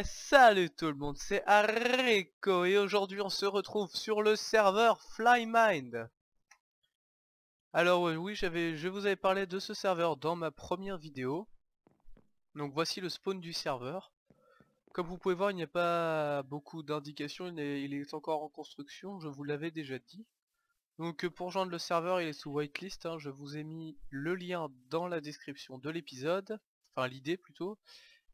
Salut tout le monde, c'est Areko et aujourd'hui on se retrouve sur le serveur Flymind. Alors oui, je vous avais parlé de ce serveur dans ma première vidéo. Donc voici le spawn du serveur. Comme vous pouvez voir, il n'y a pas beaucoup d'indications, il est encore en construction, je vous l'avais déjà dit. Donc pour rejoindre le serveur, il est sous whitelist, hein. Je vous ai mis le lien dans la description de l'épisode, enfin l'idée plutôt.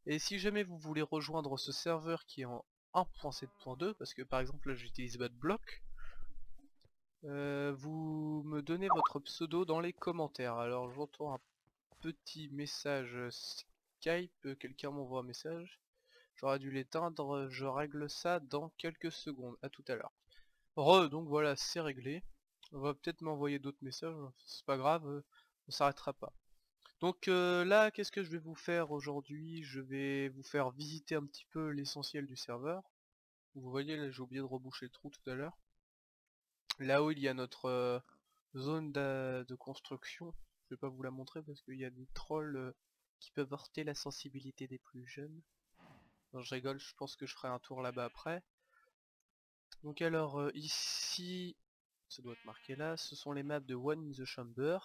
Et si jamais vous voulez rejoindre ce serveur qui est en 1.7.2, parce que par exemple là j'utilise Block, vous me donnez votre pseudo dans les commentaires. Alors j'entends un petit message Skype, quelqu'un m'envoie un message. J'aurais dû l'éteindre, je règle ça dans quelques secondes, à tout à l'heure. Donc voilà, c'est réglé. On va peut-être m'envoyer d'autres messages, c'est pas grave, on s'arrêtera pas. Donc là, qu'est-ce que je vais vous faire aujourd'hui? Je vais vous faire visiter un petit peu l'essentiel du serveur. Vous voyez, là j'ai oublié de reboucher le trou tout à l'heure. Là-haut il y a notre zone de construction. Je vais pas vous la montrer parce qu'il y a des trolls qui peuvent heurter la sensibilité des plus jeunes. Non, je rigole, je pense que je ferai un tour là-bas après. Donc alors ici, ça doit être marqué là, ce sont les maps de One in the Chamber.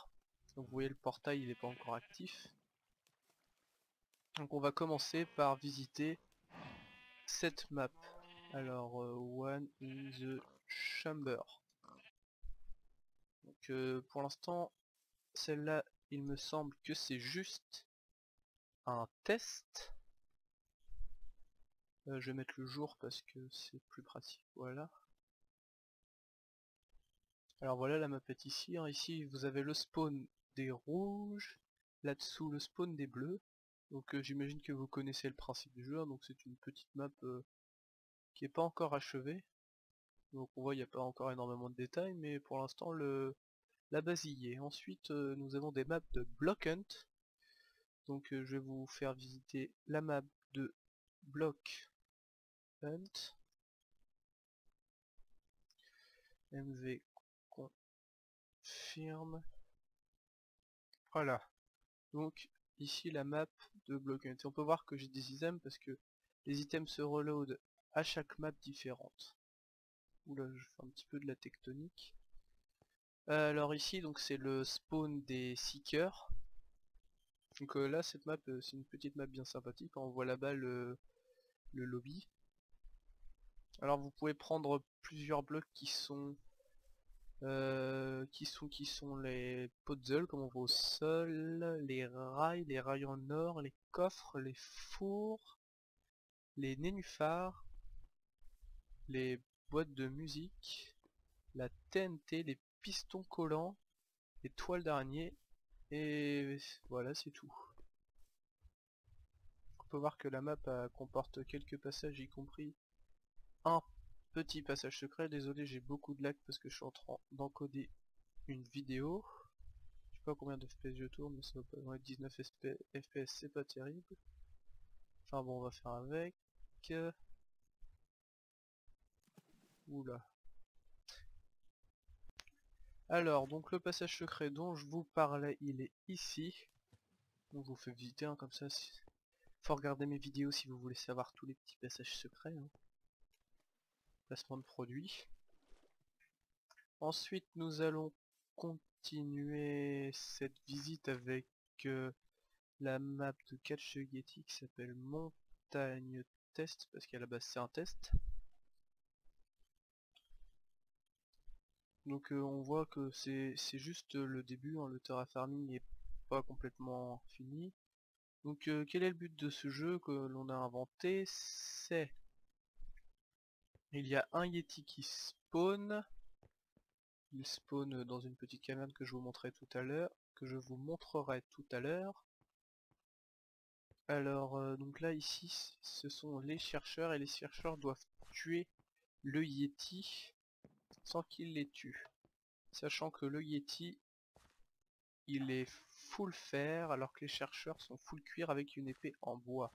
Donc vous voyez le portail il n'est pas encore actif. Donc on va commencer par visiter cette map. Alors One in the Chamber. Donc pour l'instant celle-là il me semble que c'est juste un test. Je vais mettre le jour parce que c'est plus pratique. Voilà. Alors voilà, la map est ici, hein. Ici vous avez le spawn des rouges, là-dessous le spawn des bleus. Donc j'imagine que vous connaissez le principe du jeu, hein. Donc c'est une petite map qui est pas encore achevée. Donc on voit il n'y a pas encore énormément de détails, mais pour l'instant la base y est. Ensuite nous avons des maps de Block Hunt. Donc je vais vous faire visiter la map de Block Hunt. MV confirme. Voilà. Donc ici la map de Block Hunt. Et on peut voir que j'ai des items parce que les items se reload à chaque map différente. Oula, je fais un petit peu de la tectonique. Alors ici donc c'est le spawn des Seekers. Donc là cette map c'est une petite map bien sympathique. On voit là-bas le lobby. Alors vous pouvez prendre plusieurs blocs qui sont les puzzles comme on voit au sol, les rails en or, les coffres, les fours, les nénuphars, les boîtes de musique, la TNT, les pistons collants, les toiles d'araignée, et voilà c'est tout. On peut voir que la map comporte quelques passages, y compris un petit passage secret. Désolé, j'ai beaucoup de lag parce que je suis en train d'encoder une vidéo. Je sais pas combien de FPS je tourne, mais ça va pas loin de 19 FPS, c'est pas terrible. Enfin bon, on va faire avec. Oula. Alors, donc le passage secret dont je vous parlais, il est ici. Donc je vous fais visiter, hein, comme ça. Faut regarder mes vidéos si vous voulez savoir tous les petits passages secrets, hein. Placement de produits. Ensuite, nous allons continuer cette visite avec la map de Catch the Yeti qui s'appelle Montagne Test, parce qu'à la base c'est un test. Donc on voit que c'est juste le début, hein, le terraforming n'est pas complètement fini. Donc quel est le but de ce jeu que l'on a inventé? C'est... Il y a un Yeti qui spawn. Il spawn dans une petite caverne que je vous montrerai tout à l'heure. Alors donc là ici ce sont les chercheurs et les chercheurs doivent tuer le Yeti sans qu'il les tue. Sachant que le Yeti il est full fer alors que les chercheurs sont full cuir avec une épée en bois.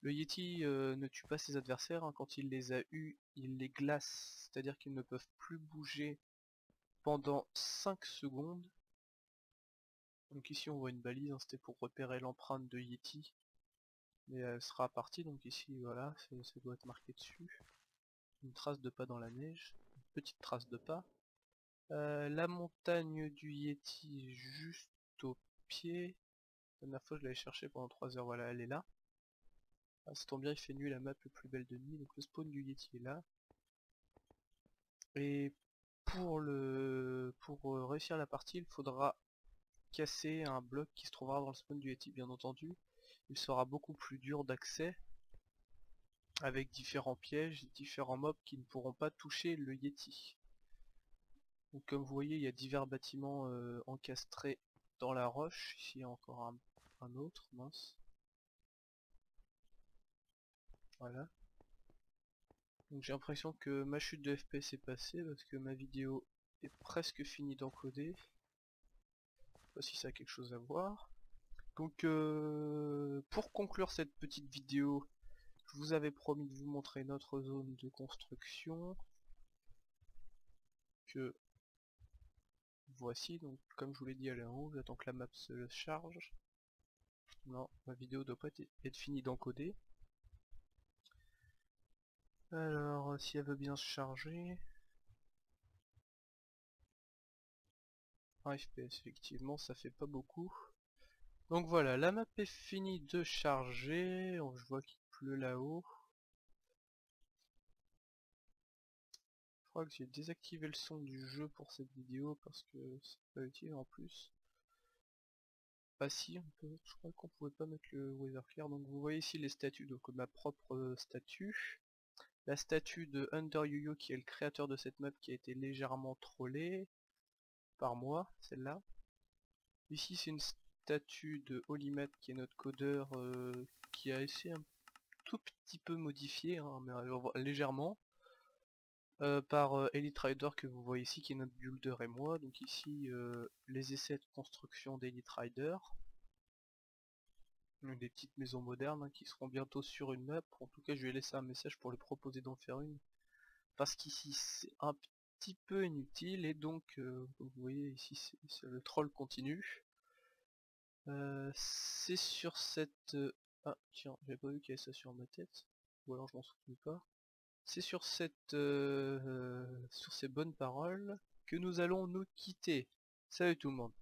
Le Yeti ne tue pas ses adversaires, hein. Quand il les a eus, il les glace, c'est-à-dire qu'ils ne peuvent plus bouger pendant 5 secondes. Donc ici on voit une balise, hein, c'était pour repérer l'empreinte de Yeti. mais elle sera partie, donc ici voilà, ça doit être marqué dessus. Une trace de pas dans la neige, une petite trace de pas. La montagne du Yeti juste au pied. La dernière fois je l'avais cherché pendant 3 heures, voilà elle est là. Ah, ça tombe bien, il fait nuit, la map le plus belle de nuit, donc le spawn du Yeti est là. Et pour réussir la partie, il faudra casser un bloc qui se trouvera dans le spawn du Yeti, bien entendu. Il sera beaucoup plus dur d'accès, avec différents pièges, différents mobs qui ne pourront pas toucher le Yeti. Donc comme vous voyez, il y a divers bâtiments encastrés dans la roche. Ici il y a encore un autre, mince. Voilà. Donc j'ai l'impression que ma chute de FPS est passée parce que ma vidéo est presque finie d'encoder. Je sais pas si ça a quelque chose à voir. Donc pour conclure cette petite vidéo, je vous avais promis de vous montrer notre zone de construction. Que voici, donc comme je vous l'ai dit, elle est en haut, j'attends que la map se charge. Non, ma vidéo doit pas être finie d'encoder. Alors, si elle veut bien se charger... 1 FPS, effectivement, ça fait pas beaucoup. Donc voilà, la map est finie de charger. Je vois qu'il pleut là-haut. Je crois que j'ai désactivé le son du jeu pour cette vidéo parce que c'est pas utile en plus. Ah si, je crois qu'on pouvait pas mettre le weather clear. Donc vous voyez ici les statues, donc ma propre statue. La statue de Under YoYo qui est le créateur de cette map qui a été légèrement trollée par moi, celle-là. Ici c'est une statue de Holymat qui est notre codeur qui a essayé un tout petit peu modifié, hein, mais légèrement, par Elite Rider que vous voyez ici qui est notre builder et moi. Donc ici les essais de construction d'Elite Rider. Des petites maisons modernes hein, qui seront bientôt sur une map. En tout cas je lui ai laissé un message pour lui proposer d'en faire une. Parce qu'ici c'est un petit peu inutile et donc comme vous voyez ici le troll continue. C'est sur cette... Ah tiens, j'avais pas vu qu'il y avait ça sur ma tête. Ou alors je m'en souviens pas. C'est sur sur ces bonnes paroles que nous allons nous quitter. Salut tout le monde.